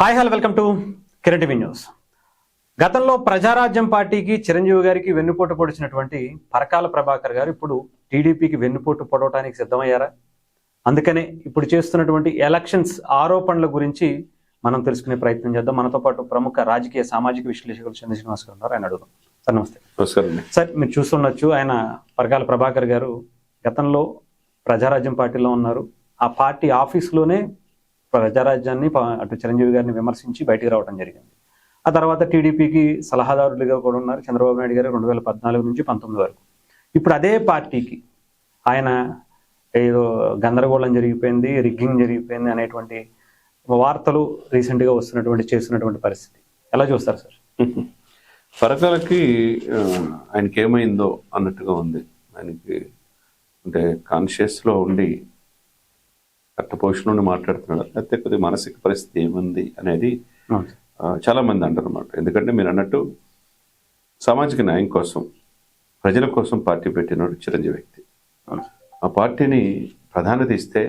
Hi hello welcome to Kiran TV news. గతంలో ప్రజారాజ్యం పార్టీకి చిరంజీవి గారికి వెన్నుపోటు పొడిచినటువంటి పరకాల ప్రభాకర్ గారు ఇప్పుడు టీడీపీకి వెన్నుపోటు పొడవటానికి సిద్ధమయ్యారా? అందుకనే ఇప్పుడు చేస్తున్నటువంటి ఎలక్షన్స్ ఆరోపణల గురించి మనం తెలుసుకునే ప్రయత్నం చేద్దాం. మనతో పాటు ప్రముఖ రాజకీయ సామాజిక విశ్లేషకులు చంద్ర శ్రీనివాస్ గారు ఉన్నారు. ఆయన అడుగుదాం. సార్ నమస్తే. సార్ మీరు చూస్తుండొచ్చు, ఆయన పరకాల ప్రభాకర్ గారు గతంలో ప్రజారాజ్యం పార్టీలో ఉన్నారు. ఆ పార్టీ ఆఫీసులోనే ప్రజారాజ్యాన్ని అటు చిరంజీవి గారిని విమర్శించి బయటికి రావడం జరిగింది. ఆ తర్వాత టీడీపీకి సలహాదారులుగా కూడా ఉన్నారు చంద్రబాబు నాయుడు గారు 2014 నుంచి 19 వరకు. ఇప్పుడు అదే పార్టీకి ఆయన ఏదో గందరగోళం జరిగిపోయింది, రిగ్గింగ్ జరిగిపోయింది అనేటువంటి వార్తలు రీసెంట్గా చేస్తున్నటువంటి పరిస్థితి ఎలా చూస్తారు సార్? పరకాలకి ఆయనకి ఏమైందో అన్నట్టుగా ఉంది. ఆయనకి అంటే కాన్షియస్లో ఉండి కరెక్ట్ పొజిషన్ నుండి మాట్లాడుతున్నాడు, లేకపోతే కొద్దిగా మానసిక పరిస్థితి ఏముంది అనేది చాలా మంది అంటారు అన్నమాట. ఎందుకంటే మీరు అన్నట్టు సామాజిక న్యాయం కోసం, ప్రజల కోసం పార్టీ పెట్టినాడు చిరంజీవి వ్యక్తి. ఆ పార్టీని ప్రాధాన్యత ఇస్తే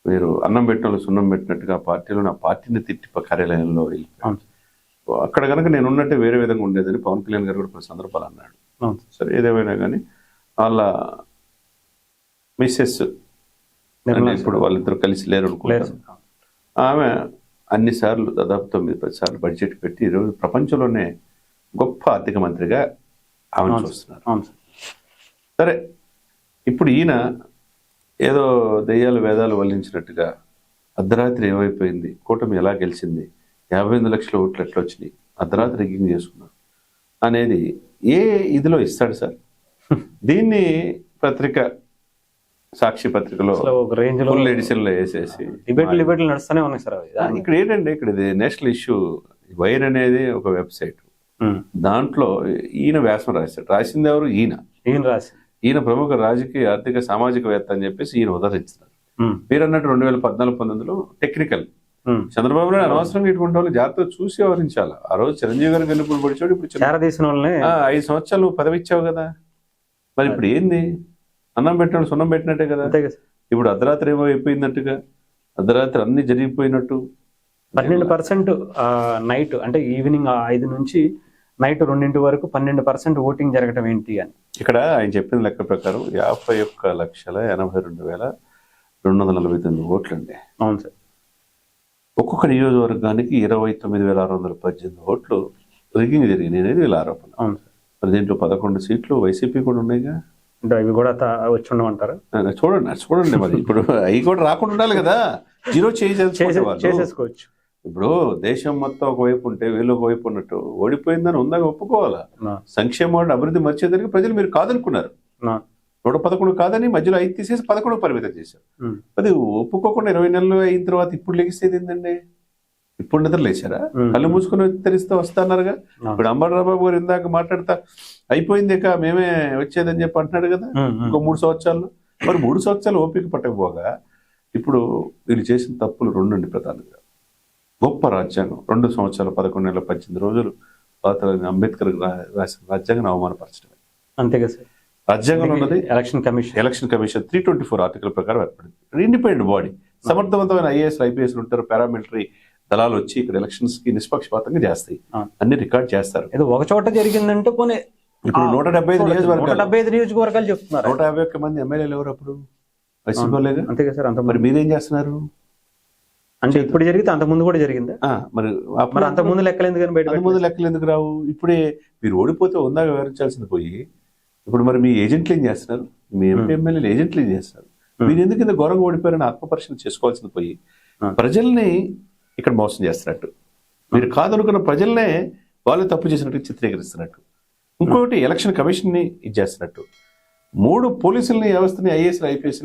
మీరు అన్నం పెట్టిన సున్నం పెట్టినట్టుగా పార్టీలో నా పార్టీని తిట్టి కార్యాలయంలో వెళ్ళిపోయాను. అక్కడ కనుక నేను ఉన్నట్టే వేరే విధంగా ఉండేదని పవన్ కళ్యాణ్ గారు కూడా కొన్ని సందర్భాలు అన్నాడు. సరే ఏదేమైనా కానీ వాళ్ళ మిస్సెస్ ఇప్పుడు వాళ్ళిద్దరు కలిసి లేరు అనుకుంటారు. ఆమె అన్నిసార్లు దాదాపు 9-10 సార్లు బడ్జెట్ పెట్టి ఈరోజు ప్రపంచంలోనే గొప్ప ఆర్థిక మంత్రిగా ఆమెను చూస్తున్నారు. సరే ఇప్పుడు ఈయన ఏదో దెయ్యాలు వేదాలు వల్లించినట్టుగా అర్ధరాత్రి ఏమైపోయింది, కూటమి ఎలా గెలిచింది, 58 లక్షల ఓట్లు ఎట్లా వచ్చినాయి, అర్ధరాత్రి రిగ్గింగ్ చేసుకున్నారు అనేది ఏ ఇదిలో ఇస్తాడు సార్? దీన్ని పత్రిక సాక్షి పత్రికలో ఫుల్ ఎడిషన్ లో వేసేసి డిబేట్లు నడుస్తూనే ఉన్నాయి సార్. ఇక్కడ ఏంటంటే ఇక్కడ ఇది నేషనల్ ఇష్యూ. వైర్ అనేది ఒక వెబ్సైట్, దాంట్లో ఈయన వ్యాసం రాశాడు. రాసింది ఎవరు? ఈయన ప్రముఖ రాజకీయ ఆర్థిక సామాజికవేత్త అని చెప్పేసి ఈయన ఉదహరించినారు. మీరు అన్నట్టు 2014-19లో టెక్నికల్ చంద్రబాబు నాయుడు అనవసరంగా ఇటువంటి వాళ్ళు జాగ్రత్తగా చూసి వ్యవహరించాలి. ఆ రోజు చిరంజీవి గారికి వెన్నుపోటు పొడిచాడు. ఇప్పుడు 5 సంవత్సరాలు పదవి ఇచ్చావు కదా, మరి ఇప్పుడు ఏంది? అన్నం పెట్టినాడు సున్నం పెట్టినట్టే కదా. ఇప్పుడు అర్ధరాత్రి ఏమో అయిపోయిందట్టుగా, అర్ధరాత్రి అన్ని జరిగిపోయినట్టు. 12% నైట్ అంటే ఈవినింగ్ 5 నుంచి నైట్ 2 వరకు 12% ఓటింగ్ జరగడం ఏంటి అని ఇక్కడ ఆయన చెప్పిన లెక్క ప్రకారం 51,82,249 ఓట్లు అండి. అవును సార్. ఒక్కొక్క నియోజకవర్గానికి 29,618 ఓట్లు రిగ్గింగ్ జరిగింది అనేది వీళ్ళ ఆరోపణ. అవును సార్. మరి దీంట్లో 11 సీట్లు వైసీపీ కూడా ఉన్నాయిగా. అవి కూడా వచ్చి ఉండమంటారు. చూడండి మరి ఇప్పుడు అవి కూడా రాకుండా ఉండాలి కదా, జీరో చేసేసుకోవచ్చు. ఇప్పుడు దేశం మొత్తం ఒకవైపు ఉంటే వీళ్ళు ఒకవైపు ఉన్నట్టు ఓడిపోయిందని ఉందాక ఒప్పుకోవాలా. సంక్షేమం అభివృద్ధి మర్చేదానికి ప్రజలు మీరు కాదనుకున్నారు. 111 కాదని మధ్యలో 5 తీసేసి 11 పరిమితం చేశారు. అది ఒప్పుకోకుండా 20 నెలలు అయిన తర్వాత ఇప్పుడు లెగిస్తేది ఏంటండి? ఇప్పుడు నిద్ర లేచారా? కళ్ళు మూసుకుని తెరిస్తే వస్తాన్నారుగా. ఇప్పుడు అంబటరాబాబు గారు ఇందాక మాట్లాడతా అయిపోయింది ఇక మేమే వచ్చేదని చెప్పి అంటున్నాడు కదా, ఇంకో 3 సంవత్సరాలు. మరి 3 సంవత్సరాలు ఓపిక పట్టకపోగా ఇప్పుడు వీళ్ళు చేసిన తప్పులు 2 అండి ప్రధానంగా. గొప్ప రాజ్యాంగం 2 సంవత్సరాలు 11 నెలల 18 రోజులు అంబేద్కర్ రాసిన రాజ్యాంగం అవమానపరచడమే. అంతే కదా సార్. రాజ్యాంగంలో ఉన్నది ఎలక్షన్ కమిషన్ 324 ఆర్టికల్ ప్రకారం ఏర్పడింది. ఇండిపెండెంట్ బాడీ, సమర్థవంతమైన ఐఏఎస్ ఐపీఎస్ ఉంటారు, పారామిలిటరీ దళాలు వచ్చి ఇక్కడ ఎలక్షన్స్ కి నిష్పక్షపాతంగా చేస్తాయి, అన్ని రికార్డ్ చేస్తారు. ఏదో ఒక చోట జరిగిందంటే పోనీ ఇప్పుడు 175 నియోజకవర్గాలు చెప్తున్నారు. 151 మంది ఎమ్మెల్యేలు ఎవరు అప్పుడు? వైసీపీలేగా. అంతే కదా సార్. మరి మీరేం చేస్తున్నారు అంటే ఇప్పుడు జరిగితే అంతకుముందు కూడా జరిగిందా? మరి అంతకుముందు లెక్కలు ఎందుకు లెక్కలు ఎందుకు రావు? ఇప్పుడే మీరు ఓడిపోతే ఉందాక వివరించాల్సింది పోయి ఇప్పుడు మరి మీ ఏజెంట్లు ఏం చేస్తున్నారు? మీ ఎంపీ ఎమ్మెల్యేలు ఏజెంట్లు ఏం చేస్తారు? మీరు ఎందుకు ఇంత ఘోరంగా ఓడిపోయారని ఆత్మపరిశీలన చేసుకోవాల్సింది పోయి ప్రజల్ని ఇక్కడ మోసం చేస్తున్నట్టు, మీరు కాదనుకున్న ప్రజల్నే వాళ్ళు తప్పు చేసినట్టు చిత్రీకరిస్తున్నట్టు, ఇంకొకటి ఎలక్షన్ కమిషన్ ని ఇది చేస్తున్నట్టు, 3 పోలీసుల్ని వ్యవస్థని ఐఏఎస్ ఐపీఎస్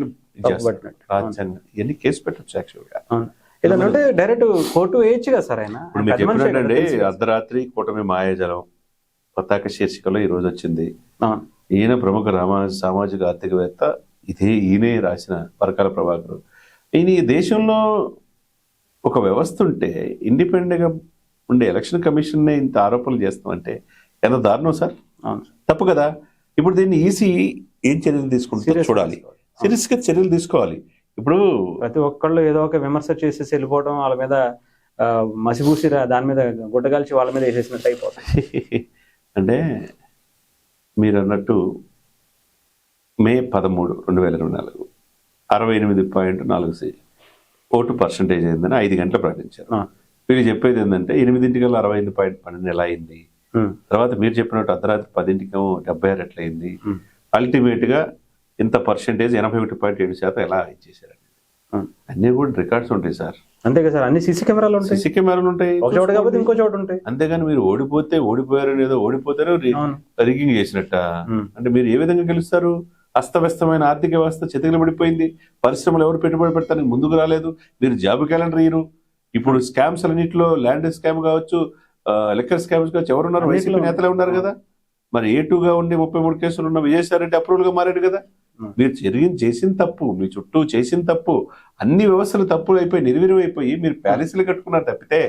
రాజ్యాంగం ఇవన్నీ కేసు పెట్టచ్చు. యాక్చువల్గా ఏదంటే డైరెక్ట్ కోర్టు వేయచ్చు కదా సార్. ఆయన ఇప్పుడు మీరు చెప్పినట్టండి అర్ధరాత్రి కూటమి మాయాజలం పతాక శీర్షికలో ఈ రోజు వచ్చింది. ఈయన ప్రముఖ సామాజిక ఆర్థికవేత్త, ఈయనే రాసిన పరకాల ప్రభాకర్. ఈయన ఈ దేశంలో ఒక వ్యవస్థ ఉంటే ఇండిపెండెంట్ గా ఉండే ఎలక్షన్ కమిషన్ ఇంత ఆరోపణలు చేస్తామంటే ఎంత దారుణం సార్. తప్పు కదా. ఇప్పుడు దీన్ని ఈసీ ఏం చర్యలు తీసుకుంటే చూడాలి, సీరియస్ గా చర్యలు తీసుకోవాలి. ఇప్పుడు ప్రతి ఒక్కళ్ళు ఏదో ఒక విమర్శ చేసేసి వెళ్ళిపోవడం, వాళ్ళ మీద మసిబూసి దాని మీద గుడ్డగాల్చి వాళ్ళ మీద వేసేసినట్టు అయిపోతుంది. అంటే మీరు అన్నట్టు మే 13, 2024 68.4 ఓటు పర్సంటేజ్ అయిందని 5 గంటలు ప్రకటించారు. వీళ్ళు చెప్పేది ఏంటంటే 8 65.12 ఎలా అయింది, తర్వాత మీరు చెప్పినట్టు అర్ధరాత్రి 10 76 ఎట్లా అయింది, అల్టిమేట్ గా ఇంత పర్సంటేజ్ 81.7% ఎలా ఇచ్చేసారు. అన్ని కూడా రికార్డ్స్ ఉంటాయి సార్. అంతే కదా సార్, అన్ని సీసీ కెమెరాలు ఉంటాయి. సీసీ కెమెరాలు ఉంటాయి, ఒక చోట కాకపోతే ఇంకో చోట ఉంటాయి. అంతేగాని మీరు ఓడిపోతే ఓడిపోయారు ఏదో ఓడిపోతారో రిగ్గింగ్ చేసినట్ట. అంటే మీరు ఏ విధంగా గెలుస్తారు? అస్తవ్యస్తమైన ఆర్థిక వ్యవస్థ పడిపోయింది. పరిశ్రమలు ఎవరు పెట్టుబడి పెడతానికి ముందుకు రాలేదు. మీరు జాబ్ క్యాలెండర్ ఇయ్యరు. ఇప్పుడు స్కామ్స్ అన్నింటిలో ల్యాండ్ స్కామ్ కావచ్చు, లిక్కర్ స్కామ్స్ కావచ్చు, ఎవరున్నారు? వైసీపీ నేతలే ఉన్నారు కదా. మరి A2గా ఉండి 33 కేసులు ఉన్న విజయసాయి రెడ్డి అప్రూవల్ గా మారాడు కదా. మీరు చేసిన తప్పు, మీ చుట్టూ చేసిన తప్పు, అన్ని వ్యవస్థలు తప్పులు అయిపోయి నిర్వీర్యం అయిపోయి మీరు ప్యాలెస్లు కట్టుకున్నారు తప్పితే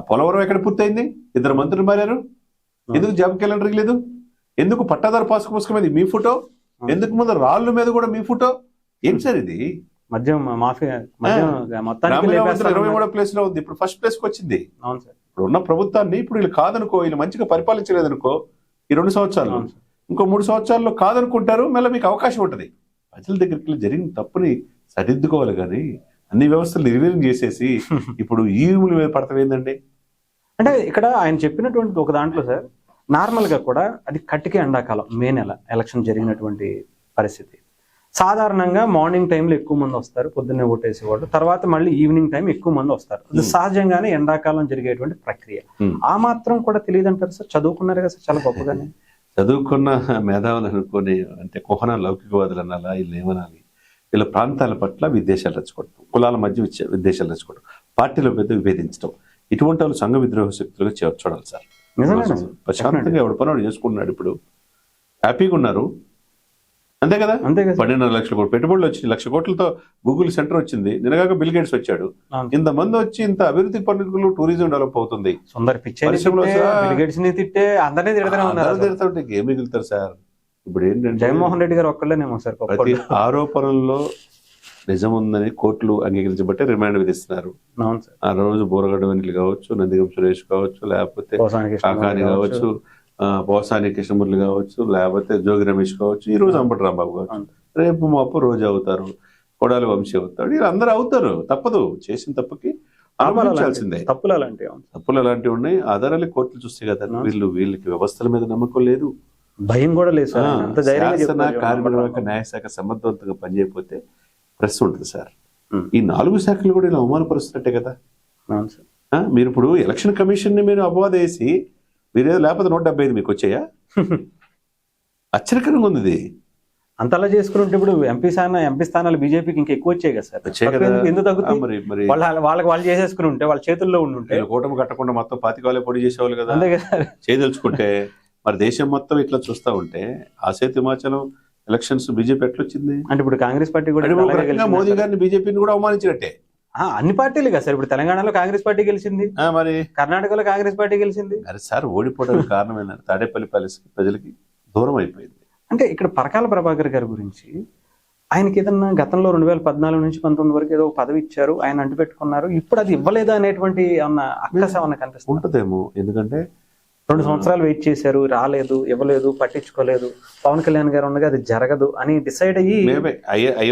పోలవరం ఎక్కడ పూర్తయింది? 2 మంత్రులు మారారు. ఎందుకు జాబ్ క్యాలెండర్ లేదు? ఎందుకు పట్టాదారు పాసుకు పుస్తకం మీద మీ ఫోటో? ఎందుకు ముందు రాళ్ళు మీద కూడా మీ ఫోటో? ఏం సార్ ఇది? మద్యం మాఫియా 23వ ప్లేస్ లో ఉంది, ఇప్పుడు ఫస్ట్ ప్లేస్ కి వచ్చింది. అవును సార్. ఇప్పుడు ఉన్న ప్రభుత్వాన్ని ఇప్పుడు వీళ్ళు కాదనుకో, వీళ్ళు మంచిగా పరిపాలించలేదనుకో ఈ 2 సంవత్సరాలు, ఇంకో 3 సంవత్సరాల్లో కాదనుకుంటారు, మళ్ళీ మీకు అవకాశం ఉంటుంది. ప్రజల దగ్గరికి జరిగిన తప్పుని సరిదిద్దుకోవాలి కానీ అన్ని వ్యవస్థలు నిర్వీర్యం చేసేసి ఇప్పుడు ఈ మీద పడతాం ఏంటండి? అంటే ఇక్కడ ఆయన చెప్పినటువంటి ఒక దాంట్లో సార్, నార్మల్ గా కూడా అది కట్టికే ఎండాకాలం, మే నెల ఎలక్షన్ జరిగినటువంటి పరిస్థితి. సాధారణంగా మార్నింగ్ టైంలో ఎక్కువ మంది వస్తారు, పొద్దున్నే ఓటేసేవాళ్ళు, తర్వాత మళ్ళీ ఈవినింగ్ టైం ఎక్కువ మంది వస్తారు. అది సహజంగానే ఎండాకాలం జరిగేటువంటి ప్రక్రియ. ఆ మాత్రం కూడా తెలియదు అంటారు సార్? చదువుకున్నారు కదా సార్ చాలా గొప్పగానే. చదువుకున్న మేధావులు అనుకుని, అంటే కుహన లౌకికవాదులు అనాలా, వీళ్ళు ఏమనాలి, వీళ్ళ ప్రాంతాల పట్ల విద్వేషాలు రెచ్చగొట్టడం, కులాల మధ్య విద్వేషాలు రెచ్చగొట్టడం, పార్టీల మీద విభేదించడం, ఇటువంటి వాళ్ళు సంఘ విద్రోహ శక్తులుగా చూడాలి సార్. ప్రశాంతంగా ఎవడు పని వాడు చేసుకుంటున్నాడు. ఇప్పుడు హ్యాపీగా ఉన్నారు, అంతే కదా. 12.5 లక్షల కోట్లు పెట్టుబడులు వచ్చింది, 1 లక్ష కోట్లతో గూగుల్ సెంటర్ వచ్చింది. నిన్నగాక బిల్ గేట్స్ వచ్చాడు. ఇంతమంది వచ్చి ఇంత అభివృద్ధి పనులు, టూరిజం డెవలప్ అవుతుంది. తిడుతుంటే ఏం మిగులుతారు సార్? ఇప్పుడు ఏంటంటే జగన్మోహన్ రెడ్డి గారు ఒక్కళ్ళేనేమో సార్, ప్రతి ఆరోపణల్లో నిజం ఉందని కోర్టులు అంగీకరించబట్టే రిమాండ్ విధిస్తున్నారు. ఆ రోజు బోరగడ్డ వెన్నెల కావచ్చు, నందిగం సురేష్ కావచ్చు, లేకపోతే కాకాని కావచ్చు, పోసాని కృష్ణమూర్తి కావచ్చు, లేకపోతే జోగి రమేష్ కావచ్చు, ఈ రోజు అంబటి రాంబాబు కావచ్చు, రేపు మాపు రోజు అవుతారు, కొడాలి వంశీ అవుతారు, వీళ్ళు అందరూ అవుతారు. తప్పదు, చేసిన తప్పుకి అనుభవించాల్సిందే. తప్పులు అలాంటివి ఉన్నాయి. ఆధారాలు కోర్టులు చూస్తే కదా. వీళ్ళకి వ్యవస్థల మీద నమ్మకం లేదు, భయం కూడా లేదు సార్. కార్మిక న్యాయశాఖ సమర్థవంతంగా పనిచేయకపోతే ప్రెస్ ఉంటుంది సార్. ఈ 4 శాఖలు కూడా ఇలా అవమానపరుస్తున్నట్టే కదా. మీరు ఇప్పుడు ఎలక్షన్ కమిషన్ ని మీరు అపవాదేసి మీరేదో లేకపోతే 175 మీకు వచ్చాయా? ఆశ్చర్యకరంగా ఉంది ఇది. అంతలా చేసుకుంటే ఇప్పుడు ఎంపీ స్థానాలు బీజేపీకి ఇంకా ఎక్కువ వచ్చాయి కదా సార్. ఎందుకు తగ్గుతుంది? వాళ్ళకి వాళ్ళు చేసేసుకుని ఉంటే, వాళ్ళ చేతుల్లో ఉంటే, కూటమి కట్టకుండా మొత్తం 25 పోటీ చేసేవాళ్ళు కదా. చేయదలుచుకుంటే మరి దేశం మొత్తం ఇట్లా చూస్తా ఉంటే ఆసేతు హిమాచలం ఎలక్షన్స్ బీజేపీ ఎట్లొచ్చింది అంటే ఇప్పుడు కాంగ్రెస్ పార్టీ కూడా మోదీ గారిని బీజేపీని కూడా అవమానించినట్టే. అన్ని పార్టీలు కదా సార్. ఇప్పుడు తెలంగాణలో కాంగ్రెస్ పార్టీ గెలిచింది, మరి కర్ణాటకలో కాంగ్రెస్ పార్టీ గెలిచింది. అరే సార్, ఓడిపోవడానికి కారణం ఏంటంటే తాడేపల్లి ప్యాలెస్ ప్రజలకి దూరం అయిపోయింది. అంటే ఇక్కడ పరకాల ప్రభాకర్ గారి గురించి ఆయనకి ఏదన్నా గతంలో 2014 నుంచి 19 వరకు ఏదో పదవి ఇచ్చారు, ఆయన అంటు పెట్టుకున్నారు, ఇప్పుడు అది ఇవ్వలేదా అనేటువంటి ఏమన్నా అక్కస ఏమన్నా కనిపిస్తుంది? ఉంటుందేమో. ఎందుకంటే 2 సంవత్సరాలు వెయిట్ చేశారు, రాలేదు, ఇవ్వలేదు, పట్టించుకోలేదు, పవన్ కళ్యాణ్ గారు ఉండగా అది జరగదు అని డిసైడ్ అయ్యి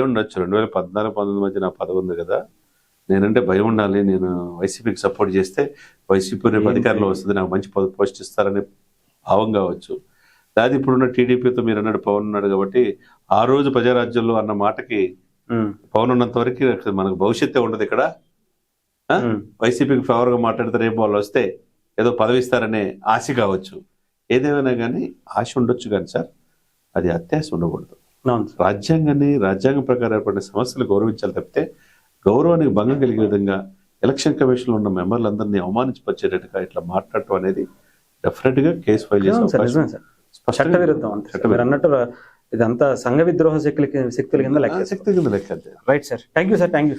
ఉండొచ్చు. 2014-19 మధ్య నా పదవి ఉంది కదా, నేనంటే భయం ఉండాలి, నేను వైసీపీకి సపోర్ట్ చేస్తే వైసీపీ రేపు అధికారంలో వస్తుంది, నాకు మంచి పోస్ట్ ఇస్తారనే భావం కావచ్చు. అది ఇప్పుడున్న టీడీపీతో మీరు అన్నాడు పవన్ ఉన్నాడు కాబట్టి ఆ రోజు ప్రజారాజ్యంలో అన్న మాటకి పవన్ ఉన్నంత వరకు మనకు భవిష్యత్తే ఉండదు. ఇక్కడ వైసీపీకి ఫేవర్ గా మాట్లాడితే రేపు వాళ్ళు వస్తే ఏదో పదవి ఇస్తారనే ఆశ కావచ్చు. ఏదేమైనా కానీ ఆశ ఉండొచ్చు కానీ సార్, అది అత్యాశ ఉండకూడదు. రాజ్యాంగాన్ని, రాజ్యాంగం ప్రకారం ఏర్పడిన సమస్యలు గౌరవించాలి తప్పితే గౌరవానికి భంగం కలిగే విధంగా ఎలక్షన్ కమిషన్ లో ఉన్న మెంబర్లందరినీ అవమానించపరిచేటట్టుగా ఇట్లా మాట్లాడటం అనేది డెఫినెట్ గా కేసు ఫైల్ చేసే చట్ట విరుద్ధం. మీరు అన్నట్టు ఇదంతా సంఘ విద్రోహ శక్తుల కింద లెక్క. శక్తి కింద లెక్క. Right sir, thank you sir, thank you.